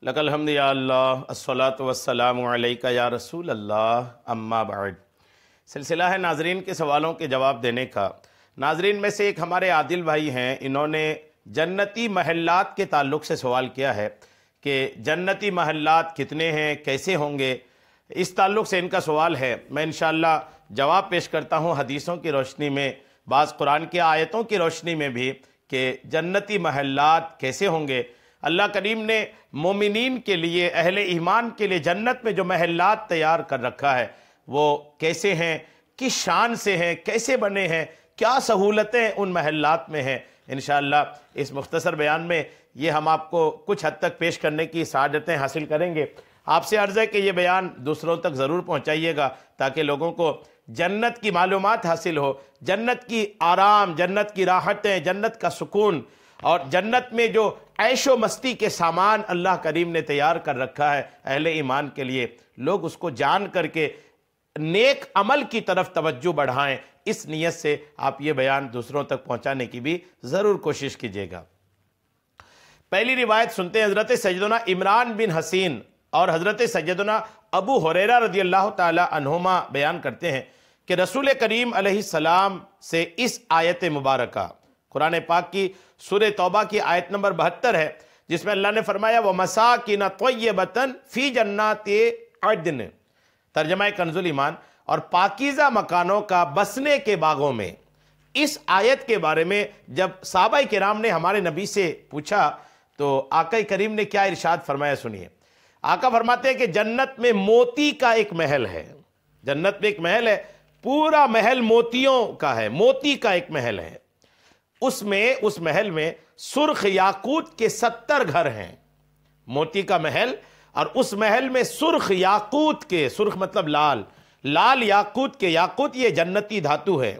لک الحمد یا اللہ الصلاۃ والسلام علیکہ یا رسول اللہ اما بعد۔ سلسلہ ہے ناظرین کے سوالوں کے جواب دینے کا۔ ناظرین میں سے ایک ہمارے عادل بھائی ہیں، انہوں نے جنتی محلات کے تعلق سے سوال کیا ہے کہ جنتی محلات کتنے ہیں، کیسے ہوں گے، اس تعلق سے ان کا سوال ہے۔ میں انشاءاللہ جواب پیش کرتا ہوں حدیثوں کی روشنی میں، بعض قرآن کی آیتوں کی روشنی میں بھی، کہ جنتی محلات کیسے ہوں گے۔ اللہ کریم نے مومنین کے لیے، اہل ایمان کے لیے جنت میں جو محلات تیار کر رکھا ہے وہ کیسے ہیں، کس شان سے ہیں، کیسے بنے ہیں، کیا سہولتیں ان محلات میں ہیں۔ انشاءاللہ اس مختصر بیان میں یہ ہم آپ کو کچھ حد تک پیش کرنے کی سعادتیں حاصل کریں گے۔ آپ سے عرض ہے کہ یہ بیان دوسروں تک ضرور پہنچائیے گا تاکہ لوگوں کو جنت کی معلومات حاصل ہو، جنت کی آرام، جنت کی راحتیں، جنت کا سکون، اور جنت میں جو عیش و مستی کے سامان اللہ کریم نے تیار کر رکھا ہے اہل ایمان کے لیے، لوگ اس کو جان کر کے نیک عمل کی طرف توجہ بڑھائیں۔ اس نیت سے آپ یہ بیان دوسروں تک پہنچانے کی بھی ضرور کوشش کیجیے گا۔ پہلی روایت سنتے ہیں، حضرت سیدنا عمران بن حسین اور حضرت سیدنا ابو ہریرہ رضی اللہ تعالی عنہما بیان کرتے ہیں کہ رسول کریم علیہ السلام سے اس آیت مبارکہ قرآن پاک کی سورہ توبہ کی آیت نمبر 72 ہے، جس میں اللہ نے فرمایا وَمَسَاكِنَ طَيِّبَةً فِي جَنَّاتِ عَدْنٍ، ترجمہ کنز الایمان، اور پاکیزہ مکانوں کا بسنے کے باغوں میں۔ اس آیت کے بارے میں جب صحابہ کرام نے ہمارے نبی سے پوچھا تو آقا کریم نے کیا ارشاد فرمایا، سنیے۔ آقا فرماتے ہیں کہ جنت میں موتی کا ایک محل ہے، جنت میں ایک محل ہے، پورا محل موتیوں کا ہے، موتی کا ایک محل ہے۔ اس محل میں سرخ یاقوت کے 70 گھر ہیں، موتی کا محل، اور اس محل میں سرخ یاقوت کے، سرخ مطلب لال، لال یاقوت کے، یاقوت یہ جنتی دھاتو ہے،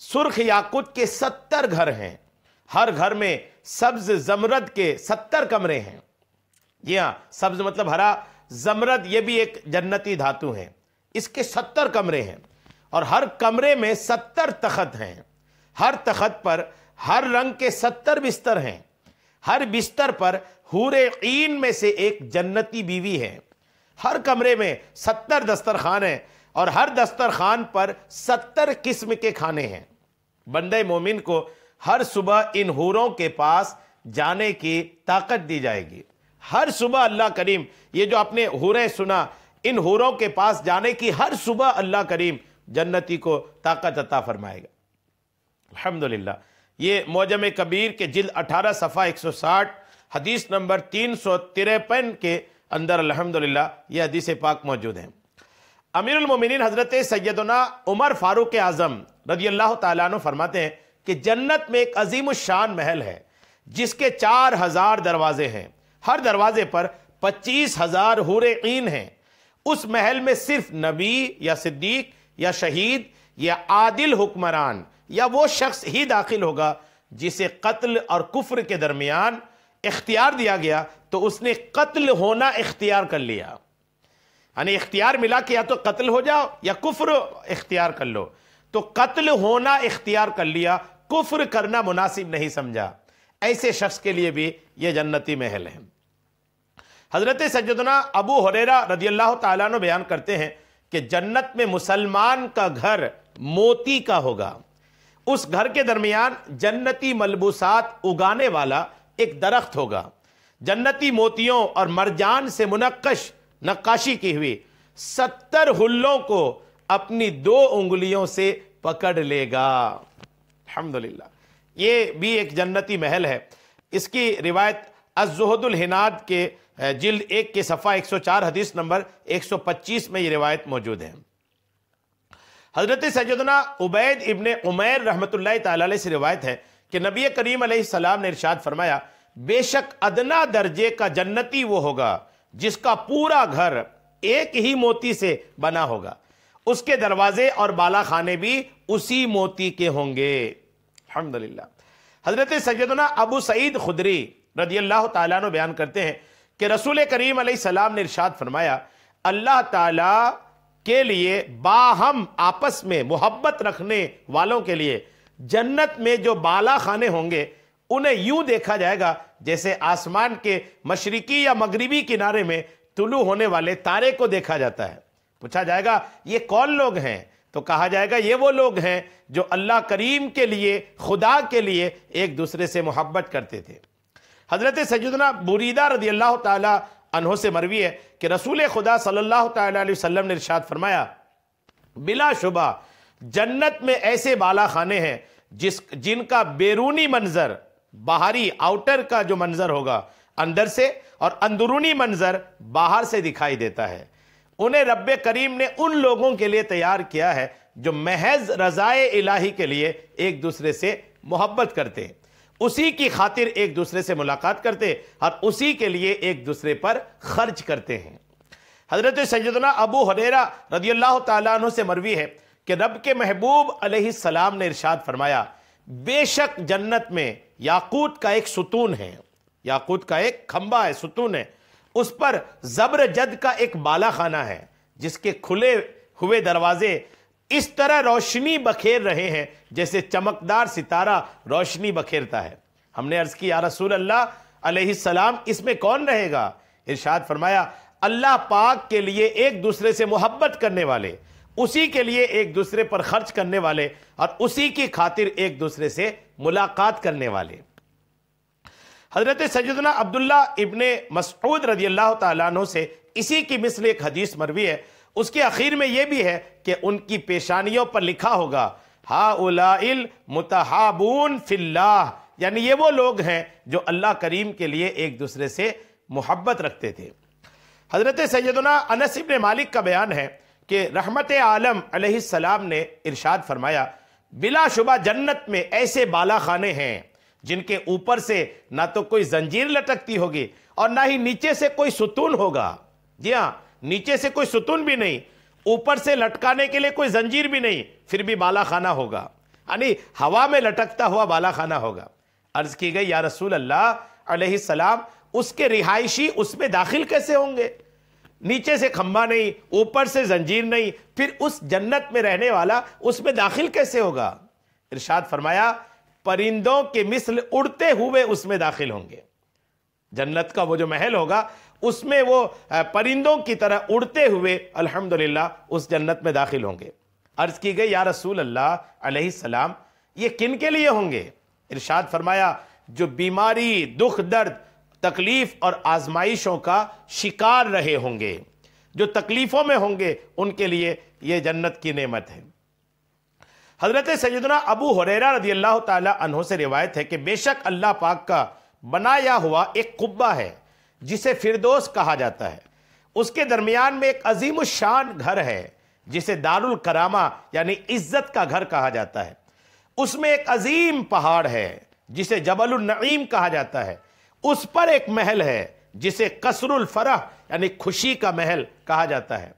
سرخ یاقوت کے 70 گھر ہیں، ہر گھر میں سبز زمرد کے 70 کمرے ہیں۔ جی ہاں، سبز مطلب ہرا، زمرد یہ بھی ایک جنتی دھاتو ہے، اس کے 70 کمرے ہیں، اور ہر کمرے میں 70 تخت ہیں، ہر تخت پر ہر رنگ کے 70 بستر ہیں، ہر بستر پر حور عین میں سے ایک جنتی بیوی ہے، ہر کمرے میں 70 دسترخوان ہیں، اور ہر دسترخوان پر 70 قسم کے کھانے ہیں۔ بندہ مومن کو ہر صبح ان حوروں کے پاس جانے کی طاقت دی جائے گی۔ ہر صبح اللہ کریم، یہ جو آپ نے حوریں سنا، ان حوروں کے پاس جانے کی ہر صبح اللہ کریم جنتی کو طاقت عطا فرمائے گا۔ الحمدللہ، یہ معجم کبیر کے جلد 18 صفحہ 160 حدیث نمبر 353 کے اندر الحمدللہ یہ حدیث پاک موجود ہیں۔ امیر المومنین حضرت سیدنا عمر فاروق اعظم رضی اللہ تعالیٰ عنہ فرماتے ہیں کہ جنت میں ایک عظیم الشان محل ہے جس کے 4000 دروازے ہیں، ہر دروازے پر 25,000 حور عین ہیں۔ اس محل میں صرف نبی یا صدیق یا شہید یا عادل حکمران یا وہ شخص ہی داخل ہوگا جسے قتل اور کفر کے درمیان اختیار دیا گیا تو اس نے قتل ہونا اختیار کر لیا، یعنی اختیار ملا کہ یا تو قتل ہو جاؤ یا کفر اختیار کر لو، تو قتل ہونا اختیار کر لیا، کفر کرنا مناسب نہیں سمجھا، ایسے شخص کے لیے بھی یہ جنتی محل ہے۔ حضرت سیدنا ابو ہریرہ رضی اللہ تعالیٰ عنہ بیان کرتے ہیں کہ جنت میں مسلمان کا گھر موتی کا ہوگا، اس گھر کے درمیان جنتی ملبوسات اگانے والا ایک درخت ہوگا، جنتی موتیوں اور مرجان سے نقاشی کی ہوئی 70 حلوں کو اپنی 2 انگلیوں سے پکڑ لے گا۔ الحمدللہ، یہ بھی ایک جنتی محل ہے۔ اس کی روایت الزہد الہناد کے جلد 1 کے صفحہ 104 حدیث نمبر 125 میں یہ روایت موجود ہے۔ حضرت سیدنا عبید ابن عمیر رحمۃ اللہ تعالی علیہ سے روایت ہے کہ نبی کریم علیہ السلام نے ارشاد فرمایا بے شک ادنا درجے کا جنتی وہ ہوگا جس کا پورا گھر ایک ہی موتی سے بنا ہوگا، اس کے دروازے اور بالا خانے بھی اسی موتی کے ہوں گے۔ الحمدللہ۔ حضرت سیدنا ابو سعید خدری رضی اللہ تعالیٰ عنہ بیان کرتے ہیں کہ رسول کریم علیہ السلام نے ارشاد فرمایا اللہ تعالیٰ کے لیے باہم آپس میں محبت رکھنے والوں کے لیے جنت میں جو بالا خانے ہوں گے انہیں یوں دیکھا جائے گا جیسے آسمان کے مشرقی یا مغربی کنارے میں طلوع ہونے والے تارے کو دیکھا جاتا ہے۔ پوچھا جائے گا یہ کون لوگ ہیں؟ تو کہا جائے گا یہ وہ لوگ ہیں جو اللہ کریم کے لیے، خدا کے لیے ایک دوسرے سے محبت کرتے تھے۔ حضرت سیدنا بریدہ رضی اللہ تعالی عنہ سے مروی ہے کہ رسول خدا صلی اللہ تعالی علیہ وسلم نے ارشاد فرمایا، بلا شبہ جنت میں ایسے بالا خانے ہیں جن کا بیرونی منظر، باہری آؤٹر کا جو منظر ہوگا اندر سے، اور اندرونی منظر باہر سے دکھائی دیتا ہے۔ انہیں رب کریم نے ان لوگوں کے لیے تیار کیا ہے جو محض رضائے الہی کے لیے ایک دوسرے سے محبت کرتے ہیں، اسی کی خاطر ایک دوسرے سے ملاقات کرتے اور اسی کے لیے ایک دوسرے پر خرچ کرتے ہیں۔ حضرت سیدنا ابو ہریرہ رضی اللہ تعالیٰ عنہ سے مروی ہے کہ رب کے محبوب علیہ السلام نے ارشاد فرمایا، بے شک جنت میں یاقوت کا ایک ستون ہے، یاقوت کا ایک کھمبا ہے، ستون ہے، اس پر زبرجد کا ایک بالا خانہ ہے جس کے کھلے ہوئے دروازے اس طرح روشنی بکھیر رہے ہیں جیسے چمکدار ستارہ روشنی بکھیرتا ہے۔ ہم نے عرض کی یا رسول اللہ علیہ السلام اس میں کون رہے گا؟ ارشاد فرمایا، اللہ پاک کے لیے ایک دوسرے سے محبت کرنے والے، اسی کے لیے ایک دوسرے پر خرچ کرنے والے اور اسی کی خاطر ایک دوسرے سے ملاقات کرنے والے۔ حضرت سیدنا عبداللہ ابن مسعود رضی اللہ تعالیٰ عنہ سے اسی کی مثل ایک حدیث مروی ہے، اس کے اخیر میں یہ بھی ہے کہ ان کی پیشانیوں پر لکھا ہوگا ہؤلاء المتحابون فی اللہ، یعنی یہ وہ لوگ ہیں جو اللہ کریم کے لیے ایک دوسرے سے محبت رکھتے تھے۔ حضرت سیدنا انس بن مالک کا بیان ہے کہ رحمت عالم علیہ السلام نے ارشاد فرمایا، بلا شبہ جنت میں ایسے بالا خانے ہیں جن کے اوپر سے نہ تو کوئی زنجیر لٹکتی ہوگی اور نہ ہی نیچے سے کوئی ستون ہوگا۔ جی ہاں، نیچے سے کوئی ستون بھی نہیں، اوپر سے لٹکانے کے لیے کوئی زنجیر بھی نہیں، پھر بھی بالا خانہ ہوگا، یعنی ہوا میں لٹکتا ہوا بالا خانہ ہوگا۔ عرض کی گئی یا رسول اللہ علیہ السلام اس کے رہائشی اس میں داخل کیسے ہوں گے؟ نیچے سے کھمبا نہیں، اوپر سے زنجیر نہیں، پھر اس جنت میں رہنے والا اس میں داخل کیسے ہوگا؟ ارشاد فرمایا، پرندوں کے مثل اڑتے ہوئے اس میں داخل ہوں گے۔ جنت کا وہ جو محل ہوگا اس میں وہ پرندوں کی طرح اڑتے ہوئے الحمدللہ اس جنت میں داخل ہوں گے۔ عرض کی گئی یا رسول اللہ علیہ السلام یہ کن کے لیے ہوں گے؟ ارشاد فرمایا، جو بیماری، دکھ درد، تکلیف اور آزمائشوں کا شکار رہے ہوں گے، جو تکلیفوں میں ہوں گے، ان کے لیے یہ جنت کی نعمت ہے۔ حضرت سیدنا ابو ہریرہ رضی اللہ تعالی عنہ سے روایت ہے کہ بے شک اللہ پاک کا بنایا ہوا ایک قبہ ہے جسے فردوس کہا جاتا ہے، اس کے درمیان میں ایک عظیم الشان گھر ہے جسے دار الکرامہ یعنی عزت کا گھر کہا جاتا ہے، اس میں ایک عظیم پہاڑ ہے جسے جبل النعیم کہا جاتا ہے، اس پر ایک محل ہے جسے قصر الفرح یعنی خوشی کا محل کہا جاتا ہے،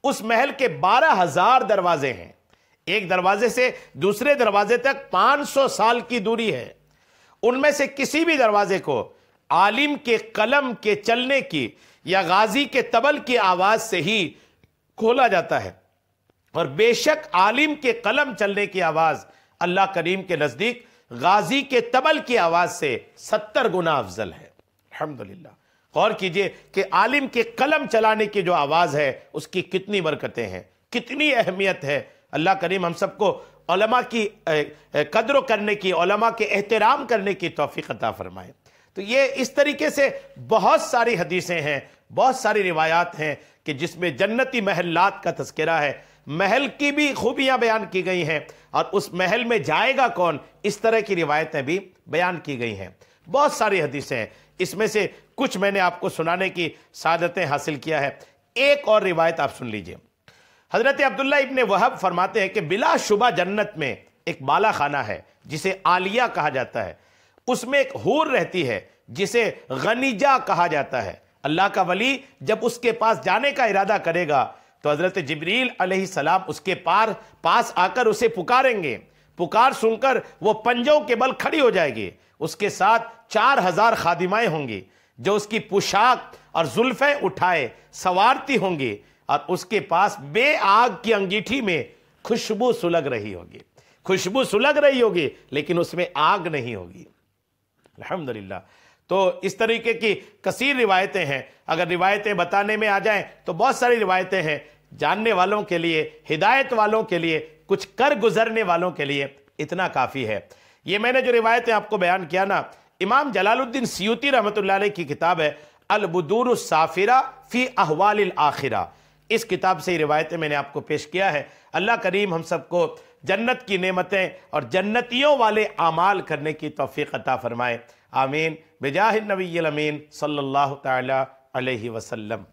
اس محل کے 12,000 دروازے ہیں، ایک دروازے سے دوسرے دروازے تک 500 سال کی دوری ہے، ان میں سے کسی بھی دروازے کو عالم کے قلم کے چلنے کی یا غازی کے طبل کی آواز سے ہی کھولا جاتا ہے، اور بے شک عالم کے قلم چلنے کی آواز اللہ کریم کے نزدیک غازی کے طبل کی آواز سے 70 گنا افضل ہے۔ الحمدللہ، غور کیجئے کہ عالم کے قلم چلانے کی جو آواز ہے اس کی کتنی برکتیں ہیں، کتنی اہمیت ہے۔ اللہ کریم ہم سب کو علماء کی قدر کرنے کی، علماء کے احترام کرنے کی توفیق عطا فرمائے۔ تو یہ اس طریقے سے بہت ساری حدیثیں ہیں، بہت ساری روایات ہیں کہ جس میں جنتی محلات کا تذکرہ ہے، محل کی بھی خوبیاں بیان کی گئی ہیں اور اس محل میں جائے گا کون، اس طرح کی روایتیں بھی بیان کی گئی ہیں۔ بہت ساری حدیثیں ہیں، اس میں سے کچھ میں نے آپ کو سنانے کی سعادتیں حاصل کیا ہے۔ ایک اور روایت آپ سن لیجئے۔ حضرت عبداللہ ابن وہب فرماتے ہیں کہ بلا شبہ جنت میں ایک بالا خانہ ہے جسے عالیہ کہا جاتا ہے، اس میں ایک حور رہتی ہے جسے غنیجہ کہا جاتا ہے۔ اللہ کا ولی جب اس کے پاس جانے کا ارادہ کرے گا تو حضرت جبریل علیہ السلام اس کے پاس آ کر اسے پکاریں گے، پکار سن کر وہ پنجوں کے بل کھڑی ہو جائے گی، اس کے ساتھ 4,000 خادمائیں ہوں گی جو اس کی پوشاک اور زلفیں اٹھائے سوارتی ہوں گی، اور اس کے پاس بے آگ کی انگیٹھی میں خوشبو سلگ رہی ہوگی، خوشبو سلگ رہی ہوگی لیکن اس میں آگ نہیں ہوگی۔ الحمدللہ۔ تو اس طریقے کی کثیر روایتیں ہیں، اگر روایتیں بتانے میں آ جائیں تو بہت ساری روایتیں ہیں، جاننے والوں کے لیے، ہدایت والوں کے لیے، کچھ کر گزرنے والوں کے لیے اتنا کافی ہے۔ یہ میں نے جو روایتیں آپ کو بیان کیا نا، امام جلال الدین سیوطی رحمۃ اللہ علیہ کی کتاب ہے البدور الصافرہ فی احوال الآخرہ، اس کتاب سے یہ روایتیں میں نے آپ کو پیش کیا ہے۔ اللہ کریم ہم سب کو جنت کی نعمتیں اور جنتیوں والے اعمال کرنے کی توفیق عطا فرمائے، آمین، بجاہ النبی الامین صلی اللہ تعالی علیہ وسلم۔